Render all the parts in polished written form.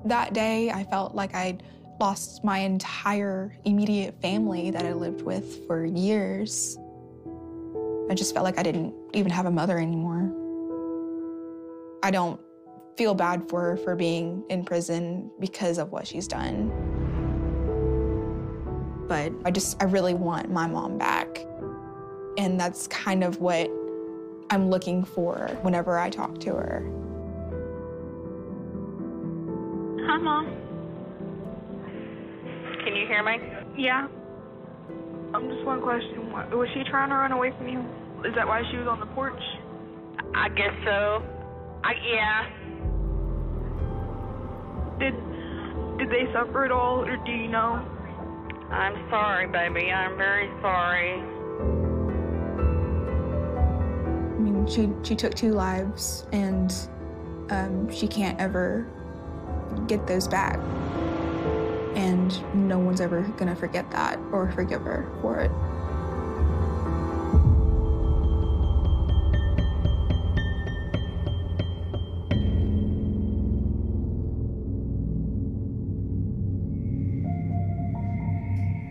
That day, I felt like I'd lost my entire immediate family that I lived with for years. I just felt like I didn't even have a mother anymore. I don't feel bad for her for being in prison because of what she's done. But I really want my mom back. And that's kind of what I'm looking for whenever I talk to her. Hi, Mom. Can you hear me? Yeah. Just one question. Was she trying to run away from you? Is that why she was on the porch? I guess so. Yeah. Did they suffer at all, or do you know? I'm sorry, baby. I'm very sorry. I mean, she took 2 lives, and she can't ever get those back. And no one's ever gonna forget that or forgive her for it.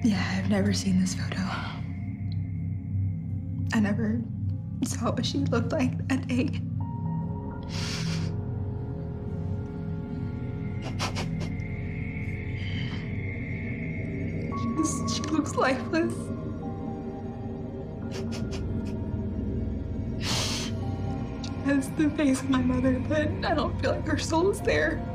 Yeah, I've never seen this photo. I never saw what she looked like that day. She looks lifeless. She has the face of my mother, but I don't feel like her soul is there.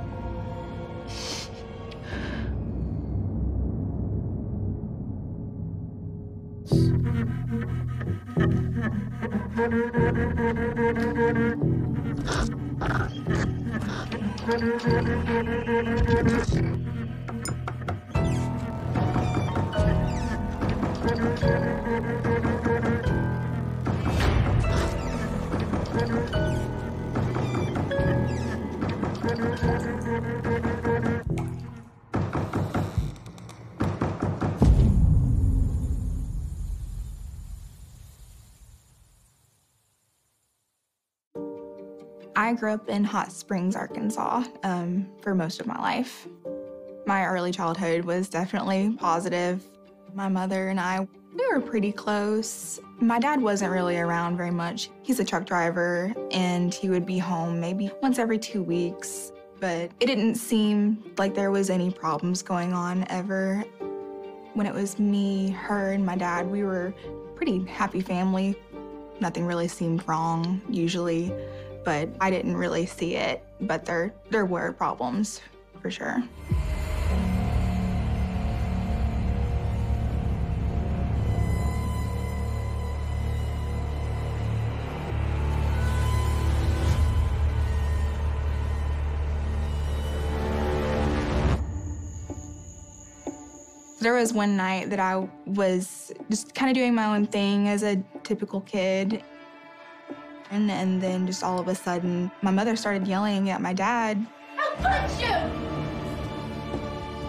I grew up in Hot Springs, Arkansas, for most of my life. My early childhood was definitely positive. My mother and I, we were pretty close. My dad wasn't really around very much. He's a truck driver, and he would be home maybe once every 2 weeks. But it didn't seem like there was any problems going on ever. When it was me, her, and my dad, we were a pretty happy family. Nothing really seemed wrong, usually, but I didn't really see it. But there were problems, for sure. There was one night that I was just kind of doing my own thing as a typical kid. And then just all of a sudden, my mother started yelling at my dad. I'll punch you!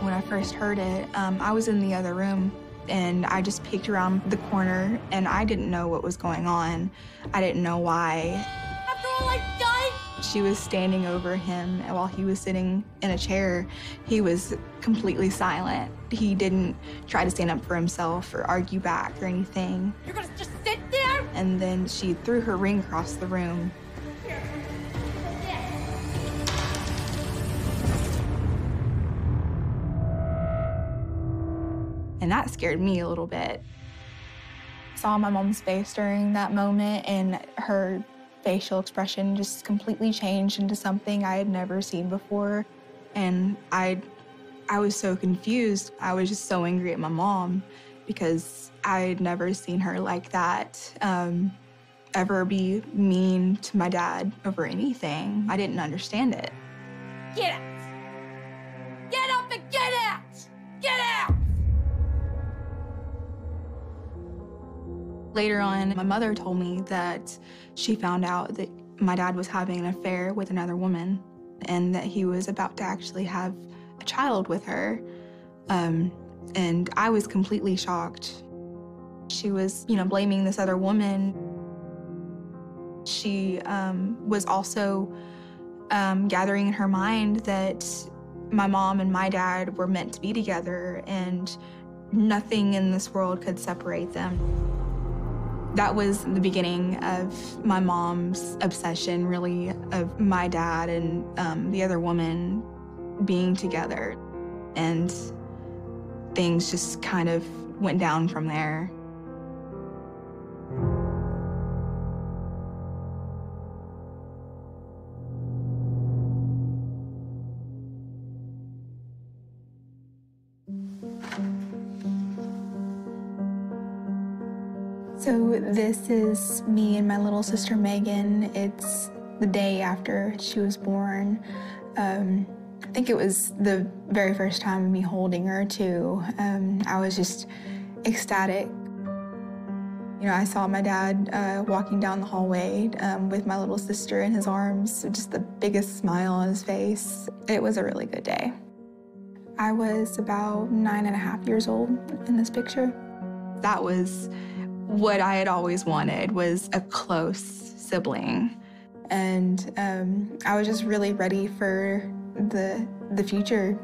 When I first heard it, I was in the other room, and I just peeked around the corner, and I didn't know what was going on. I didn't know why. After all I've done? She was standing over him, and while he was sitting in a chair, he was completely silent. He didn't try to stand up for himself or argue back or anything. You're gonna just sit there? And then she threw her ring across the room. Here. And that scared me a little bit. I saw my mom's face during that moment, and her facial expression just completely changed into something I had never seen before. And I was so confused. I was just so angry at my mom because I had never seen her like that, ever be mean to my dad over anything. I didn't understand it. Get out! Get up and get out! Get out! Later on, my mother told me that she found out that my dad was having an affair with another woman and that he was about to actually have a child with her. And I was completely shocked. She was, blaming this other woman. She was also gathering in her mind that My mom and my dad were meant to be together, and nothing in this world could separate them. That was the beginning of my mom's obsession, really, of my dad and the other woman being together. And things just kind of went down from there. So this is me and my little sister Megan. It's the day after she was born. I think it was the very first time of me holding her too. I was just ecstatic. You know, I saw my dad walking down the hallway with my little sister in his arms, just the biggest smile on his face. It was a really good day. I was about 9.5 years old in this picture. That was what I had always wanted, was a close sibling. And I was just really ready for the future.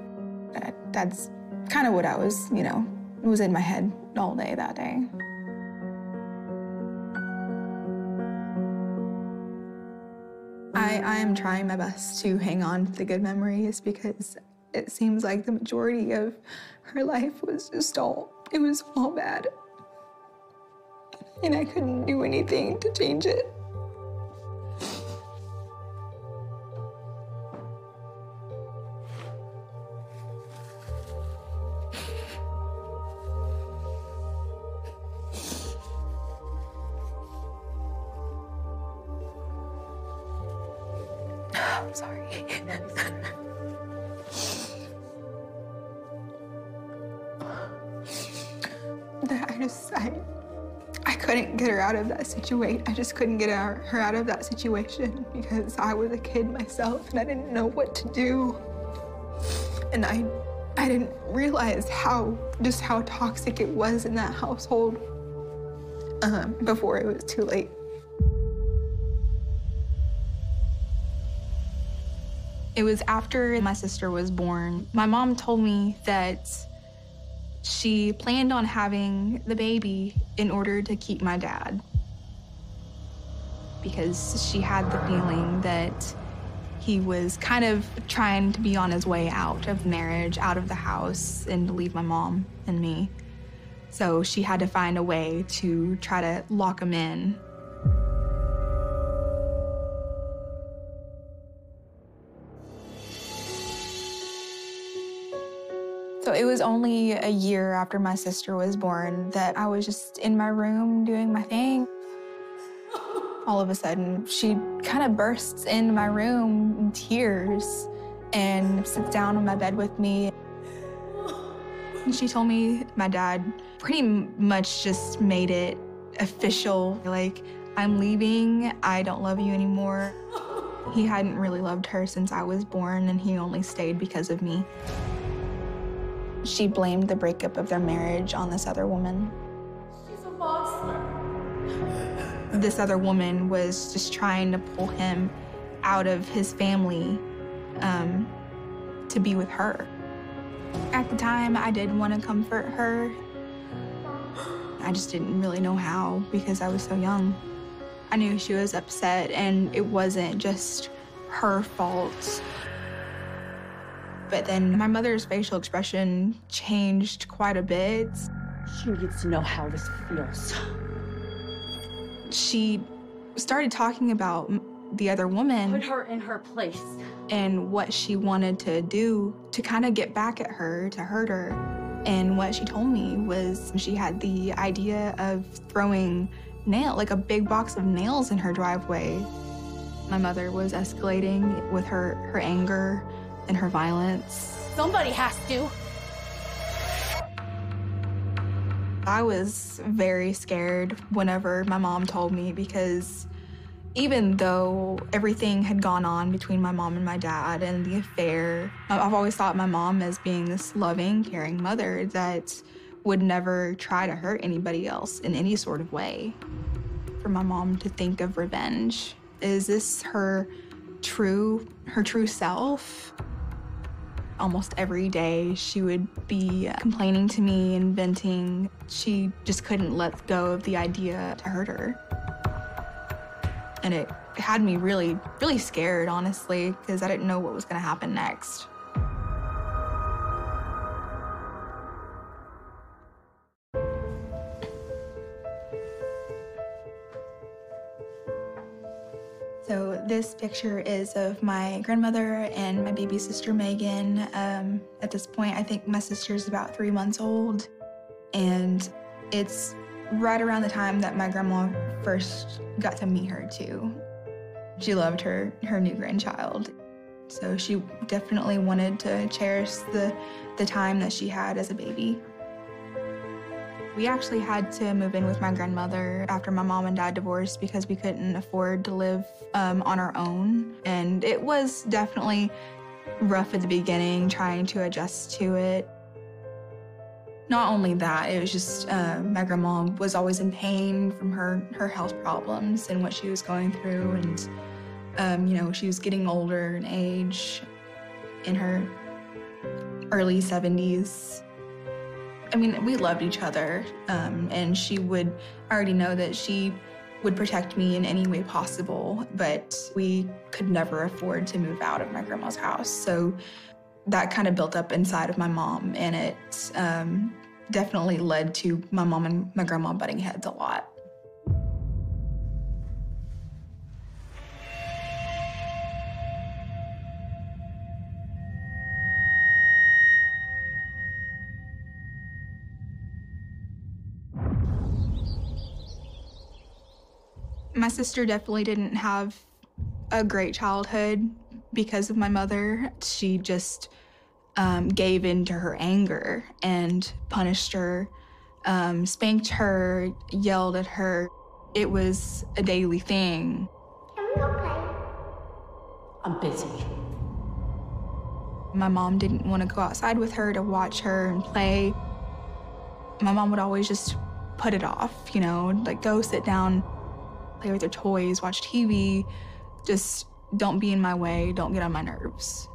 That's kind of what I was, you know, was in my head all day that day. I am trying my best to hang on to the good memories, because it seems like the majority of her life was just it was all bad. And I couldn't do anything to change it. I'm sorry. I couldn't get her out of that situation. I just couldn't get her out of that situation, because I was a kid myself and I didn't know what to do. And I didn't realize just how toxic it was in that household before it was too late. It was after my sister was born. My mom told me that she planned on having the baby in order to keep my dad, because she had the feeling that he was kind of trying to be on his way out of marriage, out of the house, and to leave my mom and me. So she had to find a way to try to lock him in. So it was only a year after my sister was born that I was just in my room doing my thing. All of a sudden, she kind of bursts into my room in tears and sits down on my bed with me. And she told me my dad pretty much just made it official, like, I'm leaving, I don't love you anymore. He hadn't really loved her since I was born, and he only stayed because of me. She blamed the breakup of their marriage on this other woman. She's a monster. This other woman was just trying to pull him out of his family to be with her. At the time, I did want to comfort her. I just didn't really know how, because I was so young. I knew she was upset, and it wasn't just her fault. But then my mother's facial expression changed quite a bit. She needs to know how this feels. She started talking about the other woman. Put her in her place. And what she wanted to do to kind of get back at her, to hurt her. And what she told me was she had the idea of throwing like a big box of nails in her driveway. My mother was escalating with her anger and her violence. Somebody has to. I was very scared whenever my mom told me, because even though everything had gone on between my mom and my dad and the affair, I've always thought my mom as being this loving, caring mother that would never try to hurt anybody else in any sort of way. For my mom to think of revenge, is this her true self? Almost every day, she would be complaining to me and venting. She just couldn't let go of the idea to hurt her. And it had me really, really scared, honestly, because I didn't know what was going to happen next. So this picture is of my grandmother and my baby sister, Megan. At this point, I think my sister's about 3 months old. And it's right around the time that my grandma first got to meet her, too. She loved her new grandchild. So she definitely wanted to cherish the time that she had as a baby. We actually had to move in with my grandmother after my mom and dad divorced because we couldn't afford to live on our own. And it was definitely rough at the beginning, trying to adjust to it. Not only that, it was just my grandma was always in pain from her health problems and what she was going through. And, you know, she was getting older in age, in her early 70s. I mean, we loved each other, and she would already know that she would protect me in any way possible, but we could never afford to move out of my grandma's house. So that kind of built up inside of my mom, and it definitely led to my mom and my grandma butting heads a lot. My sister definitely didn't have a great childhood because of my mother. She just gave in to her anger and punished her, spanked her, yelled at her. It was a daily thing. Can we go play? I'm busy. My mom didn't want to go outside with her to watch her and play. My mom would always just put it off, you know, like go sit down, play with your toys, watch TV, just don't be in my way, don't get on my nerves.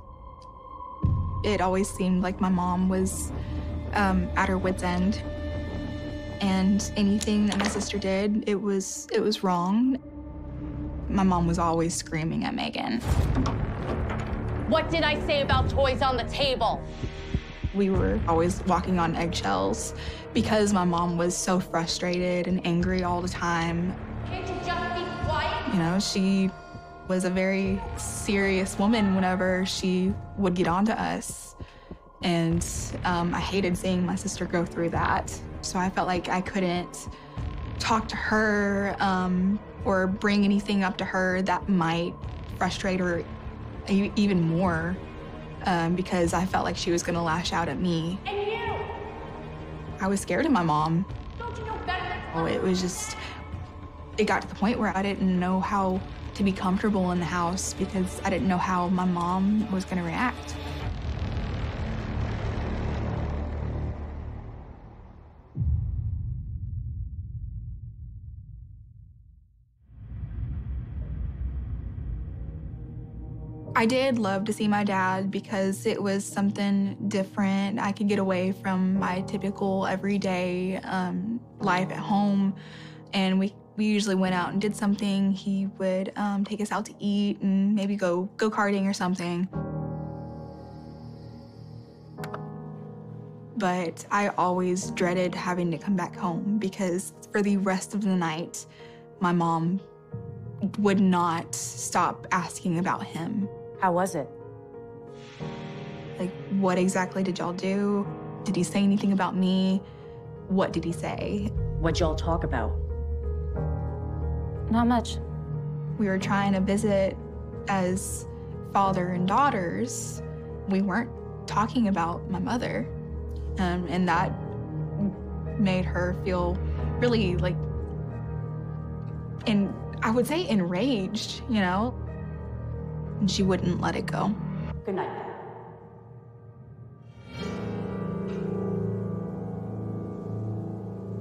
It always seemed like my mom was at her wit's end, and anything that my sister did, it was wrong. My mom was always screaming at Megan. What did I say about toys on the table? We were always walking on eggshells because my mom was so frustrated and angry all the time. Can't you just be quiet? You know, she was a very serious woman whenever she would get on to us. And I hated seeing my sister go through that. So I felt like I couldn't talk to her or bring anything up to her that might frustrate her even more because I felt like she was gonna lash out at me. And you? I was scared of my mom. Don't you know better? Oh, it was just, it got to the point where I didn't know how to be comfortable in the house because I didn't know how my mom was gonna react. I did love to see my dad because it was something different. I could get away from my typical everyday life at home, and we usually went out and did something. He would take us out to eat and maybe go karting or something. But I always dreaded having to come back home because for the rest of the night, my mom would not stop asking about him. How was it? Like, what exactly did y'all do? Did he say anything about me? What did he say? What'd y'all talk about? Not much. We were trying to visit as father and daughters. We weren't talking about my mother. And that made her feel really, like, I would say enraged, you know? And she wouldn't let it go. Good night.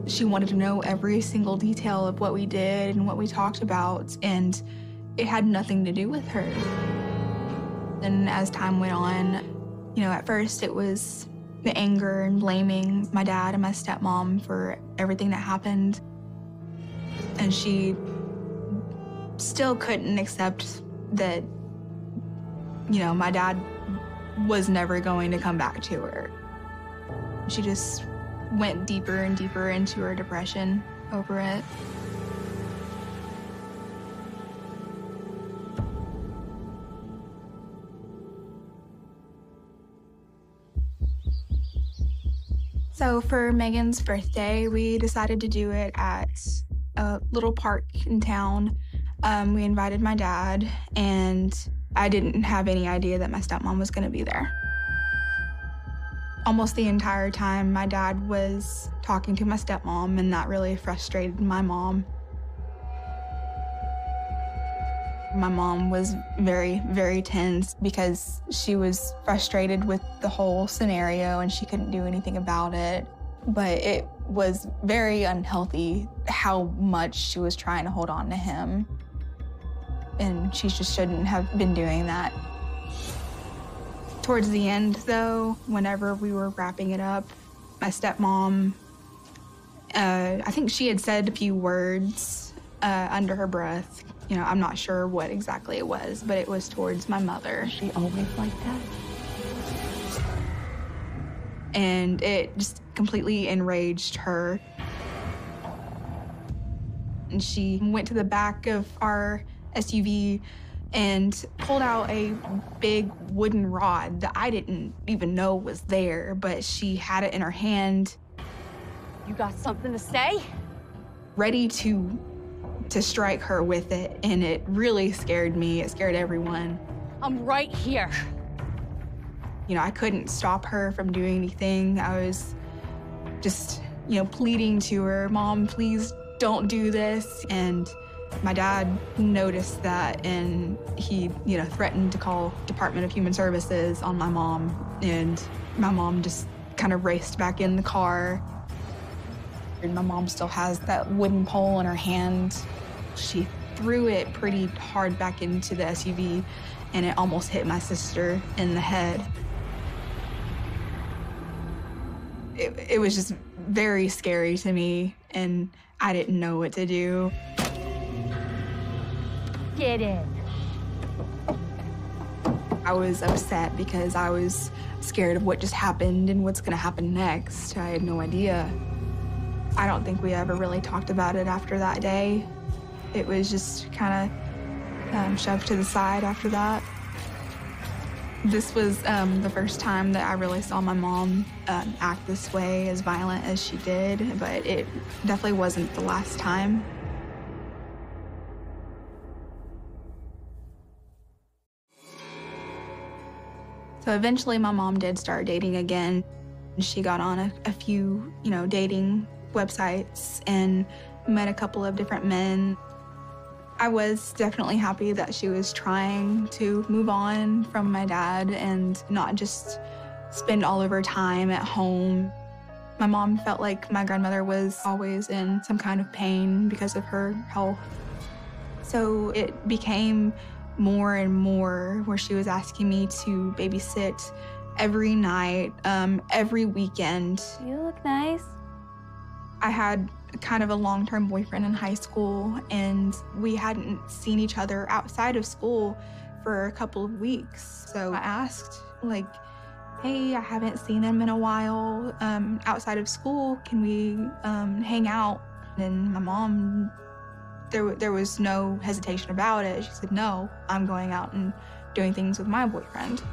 She wanted to know every single detail of what we did and what we talked about, and it had nothing to do with her. And as time went on, You know, at first it was the anger and blaming my dad and my stepmom for everything that happened. And she still couldn't accept that, you know, my dad was never going to come back to her. She just went deeper and deeper into her depression over it. So for Megan's birthday, we decided to do it at a little park in town. We invited my dad, and I didn't have any idea that my stepmom was gonna be there. Almost the entire time, my dad was talking to my stepmom, and that really frustrated my mom. My mom was very, very tense because she was frustrated with the whole scenario and she couldn't do anything about it. But it was very unhealthy how much she was trying to hold on to him. And she just shouldn't have been doing that. Towards the end, though, whenever we were wrapping it up, my stepmom, I think she had said a few words under her breath. You know, I'm not sure what exactly it was, but it was towards my mother. Is she always like that? And it just completely enraged her. And she went to the back of our SUV and pulled out a big wooden rod that I didn't even know was there, but she had it in her hand. You got something to say? Ready to strike her with it, and it really scared me. It scared everyone. I'm right here. You know, I couldn't stop her from doing anything. I was just, you know, pleading to her, Mom, please don't do this. And my dad noticed that, and he, you know, threatened to call Department of Human Services on my mom. And my mom just kind of raced back in the car. And my mom still has that wooden pole in her hand. She threw it pretty hard back into the SUV, and it almost hit my sister in the head. It was just very scary to me, and I didn't know what to do. Get in. I was upset because I was scared of what just happened and what's gonna happen next. I had no idea. I don't think we ever really talked about it after that day. It was just kind of shoved to the side after that. This was the first time that I really saw my mom act this way, as violent as she did, but it definitely wasn't the last time. So eventually my mom did start dating again. She got on a few, you know, dating websites and met a couple of different men. I was definitely happy that she was trying to move on from my dad and not just spend all of her time at home. My mom felt like my grandmother was always in some kind of pain because of her health. So it became more and more where she was asking me to babysit every night, every weekend. You look nice. I had kind of a long-term boyfriend in high school, and we hadn't seen each other outside of school for a couple of weeks. So I asked, like, hey, I haven't seen him in a while outside of school. Can we hang out? And my mom, there was no hesitation about it. She said, no, I'm going out and doing things with my boyfriend.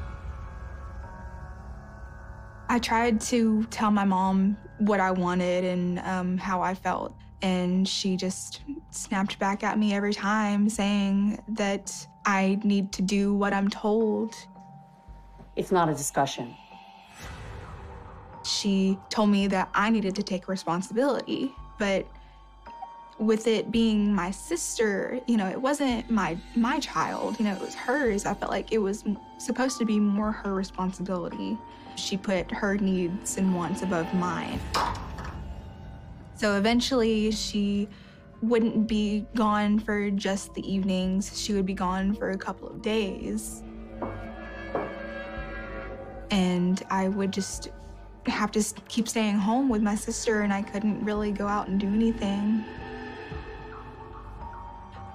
I tried to tell my mom what I wanted and how I felt, and she just snapped back at me every time saying that I need to do what I'm told. It's not a discussion. She told me that I needed to take responsibility, but with it being my sister, you know, it wasn't my child, you know, it was hers. I felt like it was supposed to be more her responsibility. She put her needs and wants above mine. So eventually she wouldn't be gone for just the evenings. She would be gone for a couple of days. and I would just have to keep staying home with my sister, and I couldn't really go out and do anything.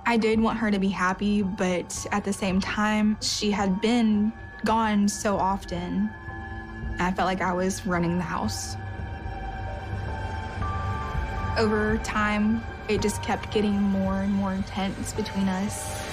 I did want her to be happy, but at the same time, she had been gone so often, and I felt like I was running the house. Over time, it just kept getting more and more intense between us.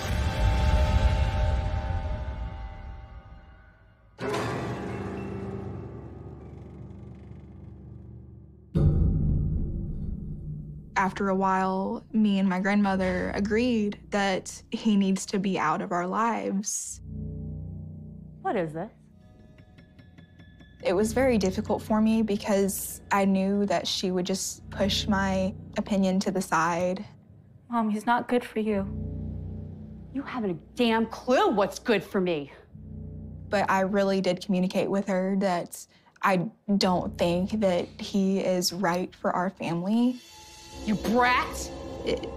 After a while, me and my grandmother agreed that he needs to be out of our lives. What is this? It was very difficult for me because I knew that she would just push my opinion to the side. Mom, he's not good for you. You haven't a damn clue what's good for me. But I really did communicate with her that I don't think that he is right for our family. You brat! It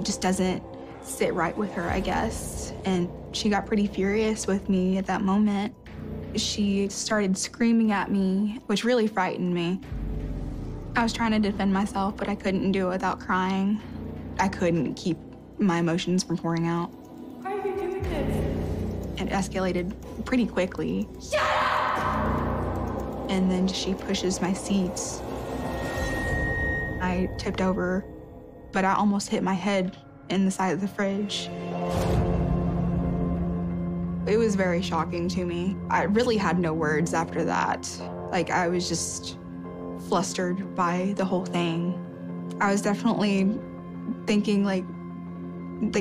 just doesn't sit right with her, I guess. And she got pretty furious with me at that moment. She started screaming at me, which really frightened me. I was trying to defend myself, but I couldn't do it without crying. I couldn't keep my emotions from pouring out. Why are you doing this? It escalated pretty quickly. Shut up! And then she pushes my seat. I tipped over, but I almost hit my head in the side of the fridge. It was very shocking to me. I really had no words after that. Like, I was just flustered by the whole thing. I was definitely thinking, like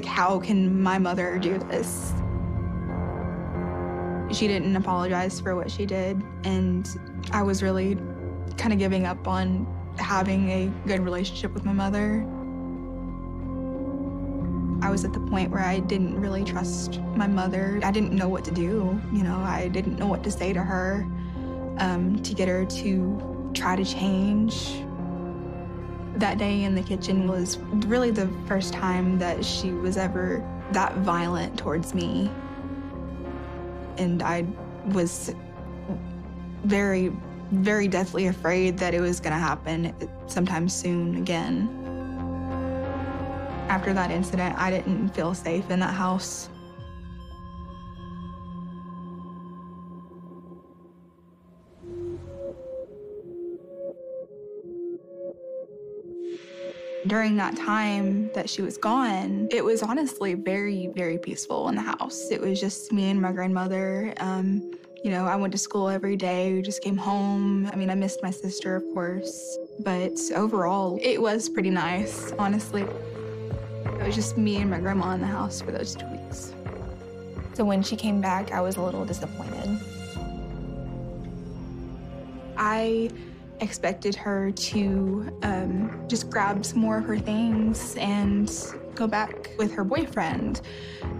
how can my mother do this? She didn't apologize for what she did, and I was really kind of giving up on having a good relationship with my mother. I was at the point where I didn't really trust my mother. I didn't know what to do. I didn't know what to say to her to get her to try to change. That day in the kitchen was really the first time that she was ever that violent towards me. And I was very, very deathly afraid that it was gonna happen sometime soon again. After that incident, I didn't feel safe in that house. During that time that she was gone, it was honestly very, very peaceful in the house. It was just me and my grandmother. I went to school every day, we just came home. I missed my sister, of course. But overall, it was pretty nice, honestly. It was just me and my grandma in the house for those 2 weeks. So when she came back, I was a little disappointed. I expected her to just grab some more of her things and go back with her boyfriend.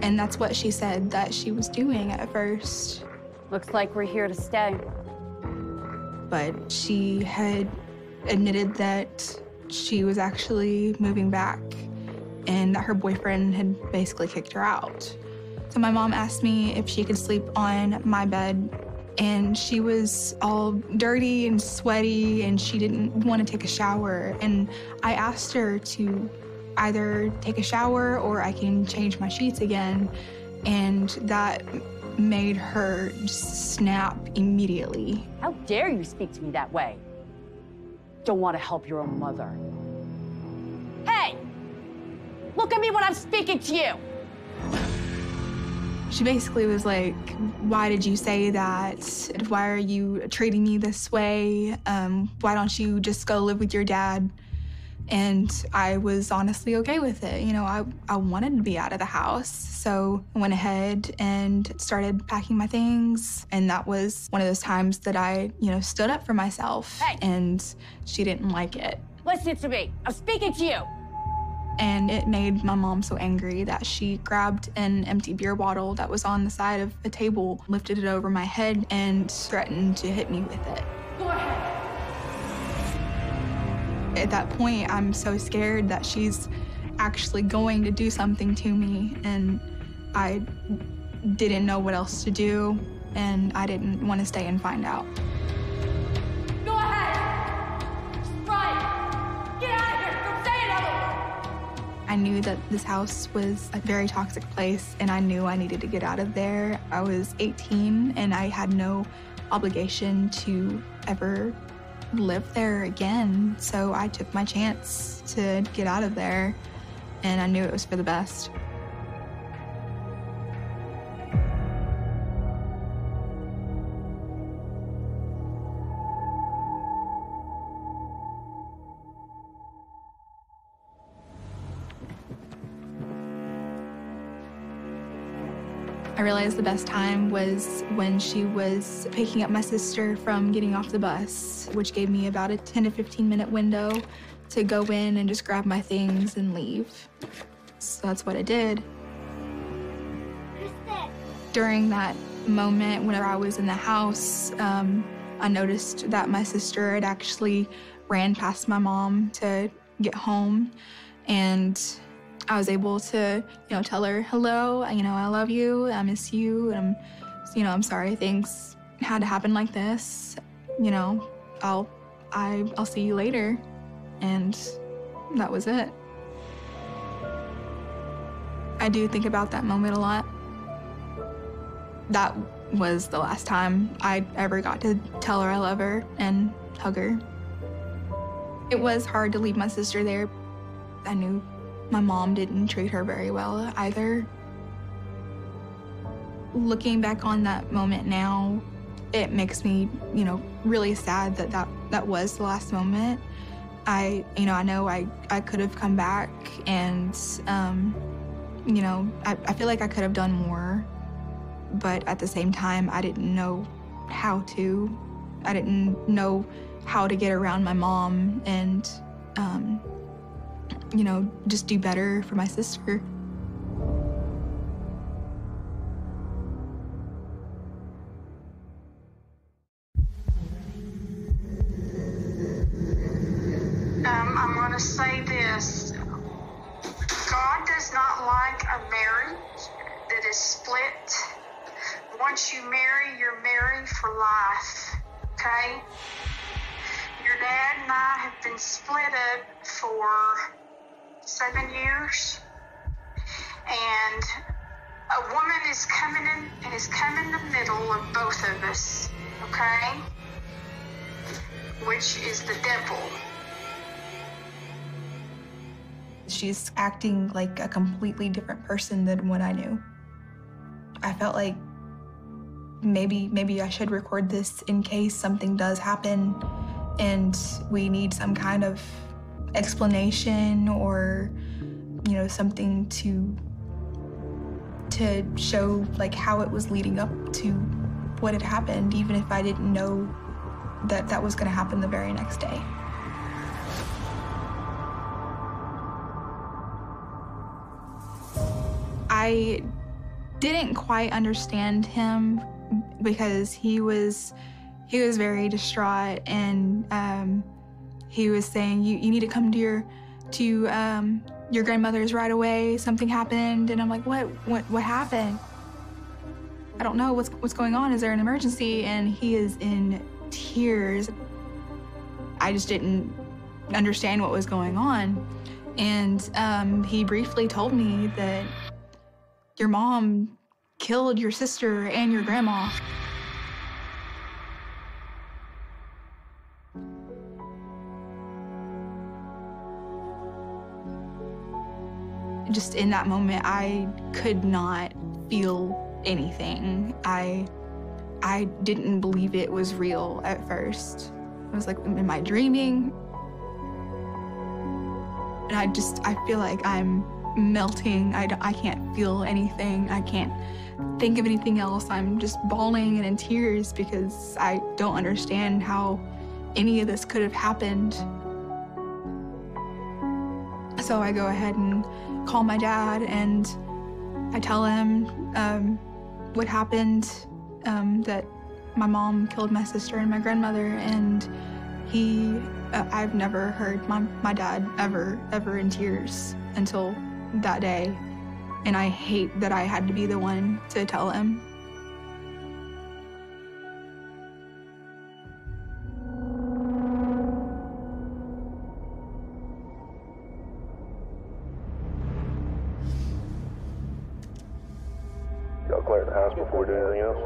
And that's what she said that she was doing at first. Looks like we're here to stay. But she had admitted that she was actually moving back and that her boyfriend had basically kicked her out. So my mom asked me if she could sleep on my bed, and she was all dirty and sweaty and she didn't want to take a shower. And I asked her to either take a shower or I can change my sheets again. And that made her just snap immediately. How dare you speak to me that way? Don't want to help your own mother. Hey! Look at me when I'm speaking to you! She basically was like, why did you say that? Why are you treating me this way? Why don't you just go live with your dad? And I was honestly okay with it. I wanted to be out of the house. So I went ahead and started packing my things. And that was one of those times that I, stood up for myself. Hey. And she didn't like it. Listen to me. I'm speaking to you. And it made my mom so angry that she grabbed an empty beer bottle that was on the side of a table, lifted it over my head, and threatened to hit me with it. Go ahead. At that point, I'm so scared that she's actually going to do something to me, and I didn't know what else to do. and I didn't want to stay and find out. Go ahead! Right! Get out of here! Don't say another word! I knew that this house was a very toxic place, and I knew I needed to get out of there. I was 18, and I had no obligation to ever live there again, so I took my chance to get out of there, and I knew it was for the best. I realized the best time was when she was picking up my sister from getting off the bus, which gave me about a 10 to 15-minute window to go in and just grab my things and leave. So that's what I did. During that moment, whenever I was in the house, I noticed that my sister had actually ran past my mom to get home, and I was able to, tell her, hello, I love you, I miss you, and I'm sorry things had to happen like this. I'll see you later. And that was it. I do think about that moment a lot. That was the last time I ever got to tell her I love her and hug her. It was hard to leave my sister there. I knew my mom didn't treat her very well either. Looking back on that moment now, it makes me, really sad that was the last moment. I know I could have come back, and, I feel like I could have done more, but at the same time, I didn't know how to. I didn't know how to get around my mom and, just do better for my sister. I'm going to say this. God does not like a marriage that is split. Once you marry, you're married for life, okay? Your dad and I have been split up for 7 years, and a woman is coming in the middle of both of us, okay? Which is the devil. She's acting like a completely different person than what I knew. I felt like maybe I should record this in case something does happen and we need some kind of explanation or, something to show like how it was leading up to what had happened, even if I didn't know that was going to happen the very next day. I didn't quite understand him because he was very distraught, and he was saying, you need to come to your grandmother's right away. Something happened. And I'm like, what happened? I don't know what's going on. Is there an emergency? And he is in tears. I just didn't understand what was going on. And he briefly told me that your mom killed your sister and your grandma. Just in that moment, I could not feel anything. I didn't believe it was real at first. I was like, am I dreaming? And I feel like I'm melting. I can't feel anything. I can't think of anything else. I'm just bawling and in tears because I don't understand how any of this could have happened. So I go ahead and call my dad, and I tell him what happened, that my mom killed my sister and my grandmother, and I've never heard my dad ever in tears until that day, and I hate that I had to be the one to tell him. house before we do anything else.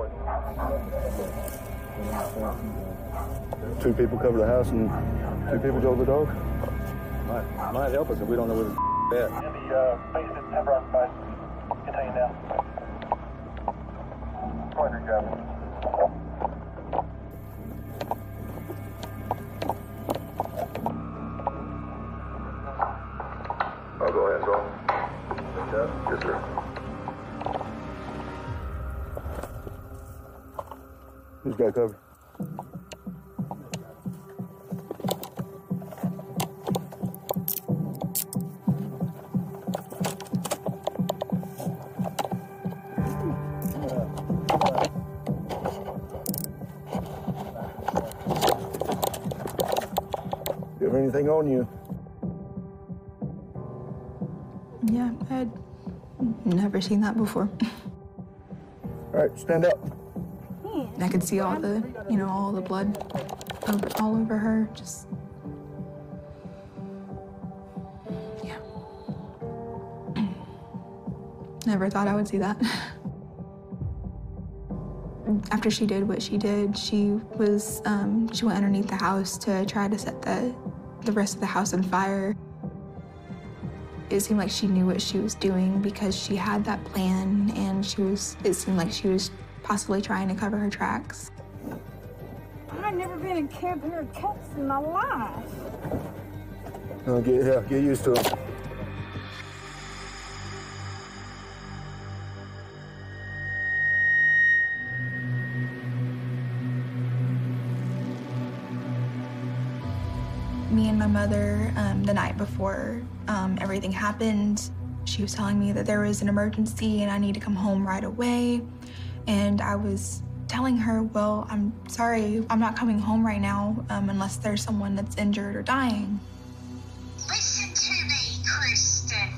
2 people cover the house and 2 people go with the dog. Might help us if we don't know where the at. Based in Pembroke Bay. Continue now. Go ahead, grab it. I'll go hands off. Yes, sir. Who's got cover? You have anything on you? Yeah, I'd never seen that before. All right, stand up. I could see all the, all the blood all over her. Just, yeah. Never thought I would see that. After she did what she did, she went underneath the house to try to set the rest of the house on fire. It seemed like she knew what she was doing because she had that plan, and it seemed like she was possibly trying to cover her tracks. I've never been in camp here at cats in my life. Get used to it. Me and my mother, the night before everything happened, she was telling me that there was an emergency and I need to come home right away. And I was telling her, well, I'm sorry, I'm not coming home right now unless there's someone that's injured or dying. Listen to me, Kristen.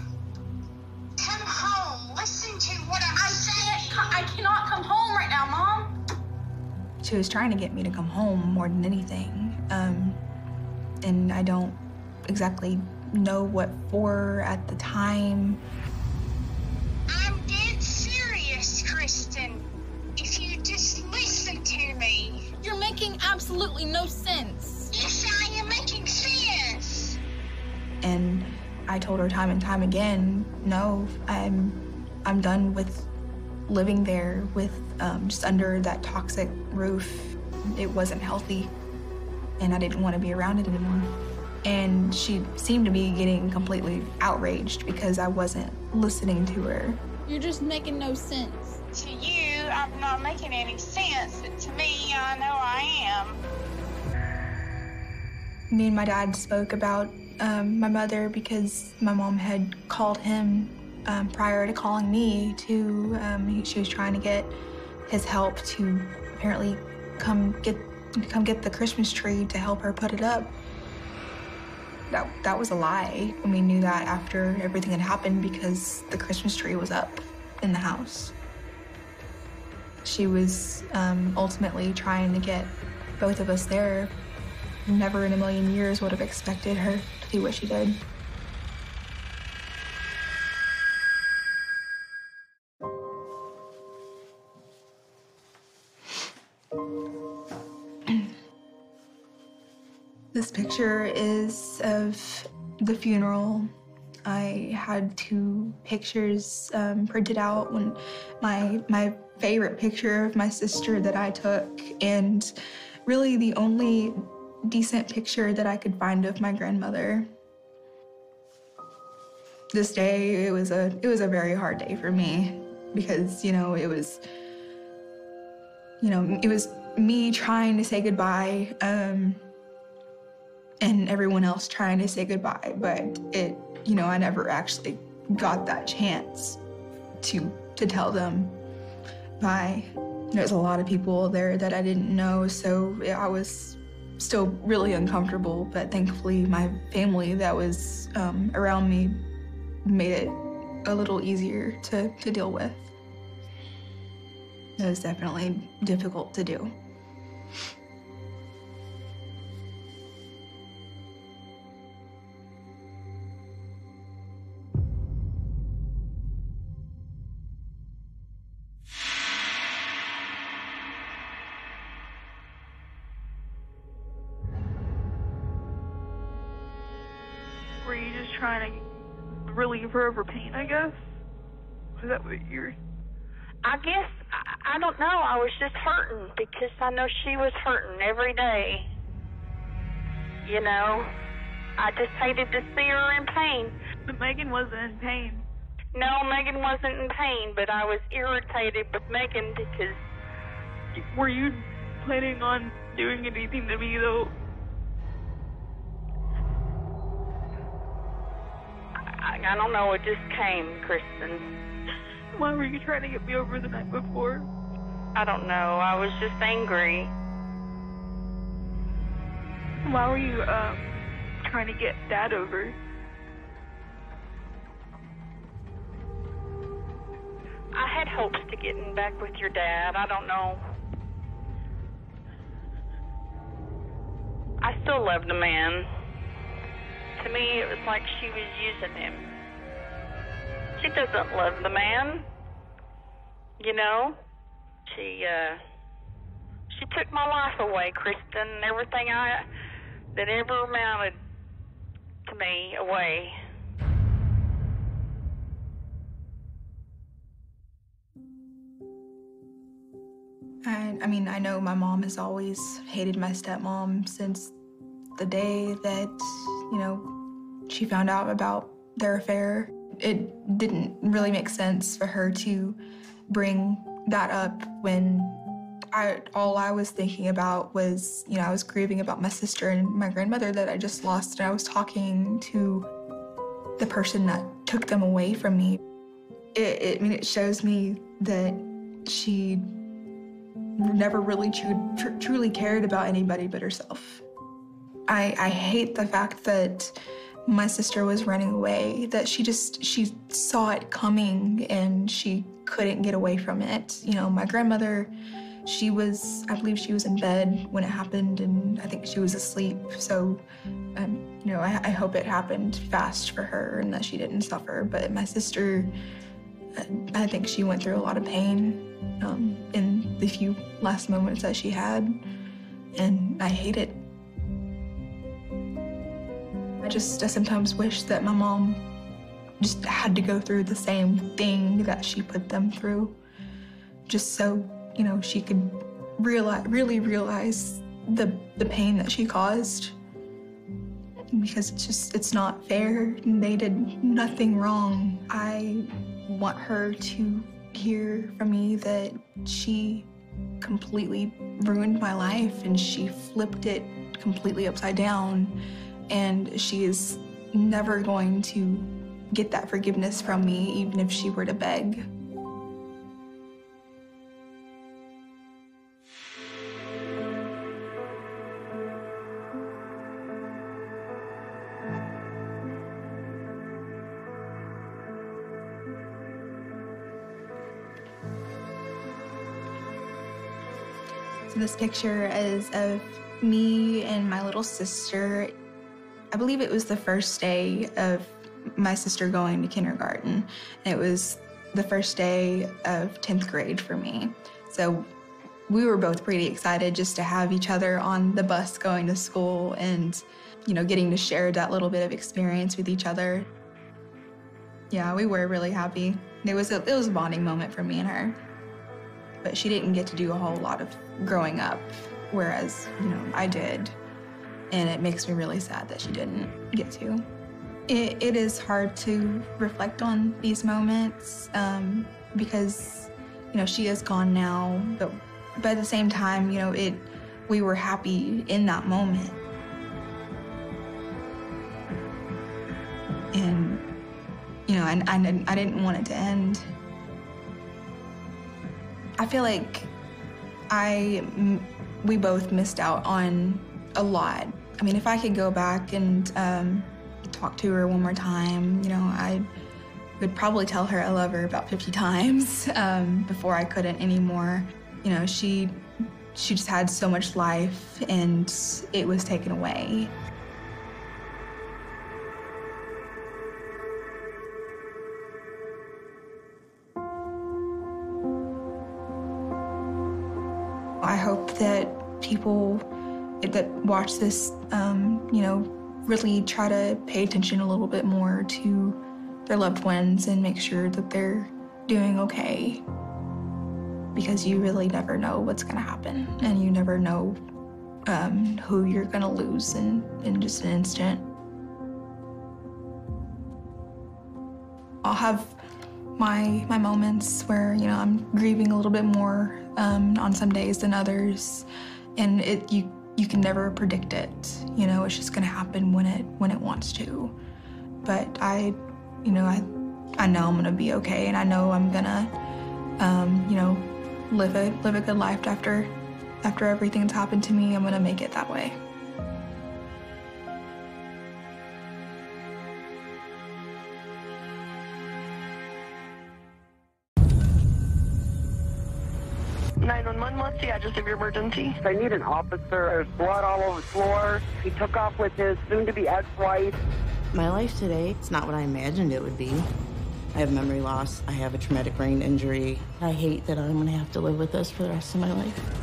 Come home. Listen to what I'm saying. I cannot come home right now, Mom. She was trying to get me to come home more than anything. And I don't exactly know what for at the time. I'm dead serious, Kristen. If you just listen to me. You're making absolutely no sense. Yes, I am making sense. And I told her time and time again, no, I'm done with living there with just under that toxic roof. It wasn't healthy, and I didn't want to be around it anymore. And she seemed to be getting completely outraged because I wasn't listening to her. You're just making no sense. To you, I'm not making any sense, but to me, I know I am. Me and my dad spoke about my mother because my mom had called him prior to calling me to, she was trying to get his help to apparently come get the Christmas tree to help her put it up. That was a lie, and we knew that after everything had happened because the Christmas tree was up in the house. She was ultimately trying to get both of us there. Never in a million years would have expected her to do what she did. This picture is of the funeral. I had 2 pictures printed out when my favorite picture of my sister that I took, and really the only decent picture that I could find of my grandmother. This day, it was a very hard day for me because, it was me trying to say goodbye, and everyone else trying to say goodbye, but I never actually got that chance to tell them bye. There's a lot of people there that I didn't know, so I was still really uncomfortable, but thankfully my family that was around me made it a little easier to deal with. It was definitely difficult to do. trying to relieve her of her pain, I guess? Is that what you're... I guess, I don't know. I was just hurting because I know she was hurting every day. You know, I just hated to see her in pain. But Megan wasn't in pain. No, Megan wasn't in pain, but I was irritated with Megan because... Were you planning on doing anything to me, though? I don't know, it just came, Kristen. Why were you trying to get me over the night before? I don't know, I was just angry. Why were you, trying to get Dad over? I had hopes to getting back with your dad, I don't know. I still love the man. To me, it was like she was using him. She doesn't love the man. You know? She took my life away, Kristen, and everything that ever amounted to me away. I mean, I know my mom has always hated my stepmom since the day that, you know, she found out about their affair. It didn't really make sense for her to bring that up when all I was thinking about was, you know, I was grieving about my sister and my grandmother that I just lost, and I was talking to the person that took them away from me. I mean, it shows me that she never really truly cared about anybody but herself. I hate the fact that my sister was running away, that she saw it coming and she couldn't get away from it. You know, my grandmother, I believe she was in bed when it happened, and I think she was asleep. So, you know, I hope it happened fast for her and that she didn't suffer. But my sister, I think she went through a lot of pain in the few last moments that she had, and I hate it. I sometimes wish that my mom just had to go through the same thing that she put them through, just so, you know, she could really realize the pain that she caused, because it's not fair. They did nothing wrong. I want her to hear from me that she completely ruined my life and she flipped it completely upside down, and she is never going to get that forgiveness from me, even if she were to beg. So this picture is of me and my little sister. I believe it was the first day of my sister going to kindergarten. It was the first day of 10th grade for me. So we were both pretty excited just to have each other on the bus going to school and, you know, getting to share that little bit of experience with each other. Yeah, we were really happy. It was a bonding moment for me and her. But she didn't get to do a whole lot of growing up, whereas, you know, I did. And it makes me really sad that she didn't get to. It is hard to reflect on these moments because, you know, she is gone now, but at the same time, you know, we were happy in that moment. And, you know, and I didn't want it to end. I feel like we both missed out on a lot. I mean, if I could go back and talk to her one more time, you know, I would probably tell her I love her about 50 times before I couldn't anymore. You know, she just had so much life and it was taken away. I hope that people that watch this, you know, really try to pay attention a little bit more to their loved ones and make sure that they're doing okay, because you really never know what's going to happen, and you never know who you're going to lose in just an instant. I'll have my moments where, you know, I'm grieving a little bit more on some days than others, and you can never predict it. You know, it's just going to happen when it wants to. But I know I'm going to be okay, and I know I'm going to, you know, live a good life after everything that's happened to me. I'm going to make it that way. What's the address of your emergency? I need an officer. There's blood all over the floor. He took off with his soon-to-be ex-wife. My life today, it's not what I imagined it would be. I have memory loss. I have a traumatic brain injury. I hate that I'm going to have to live with this for the rest of my life.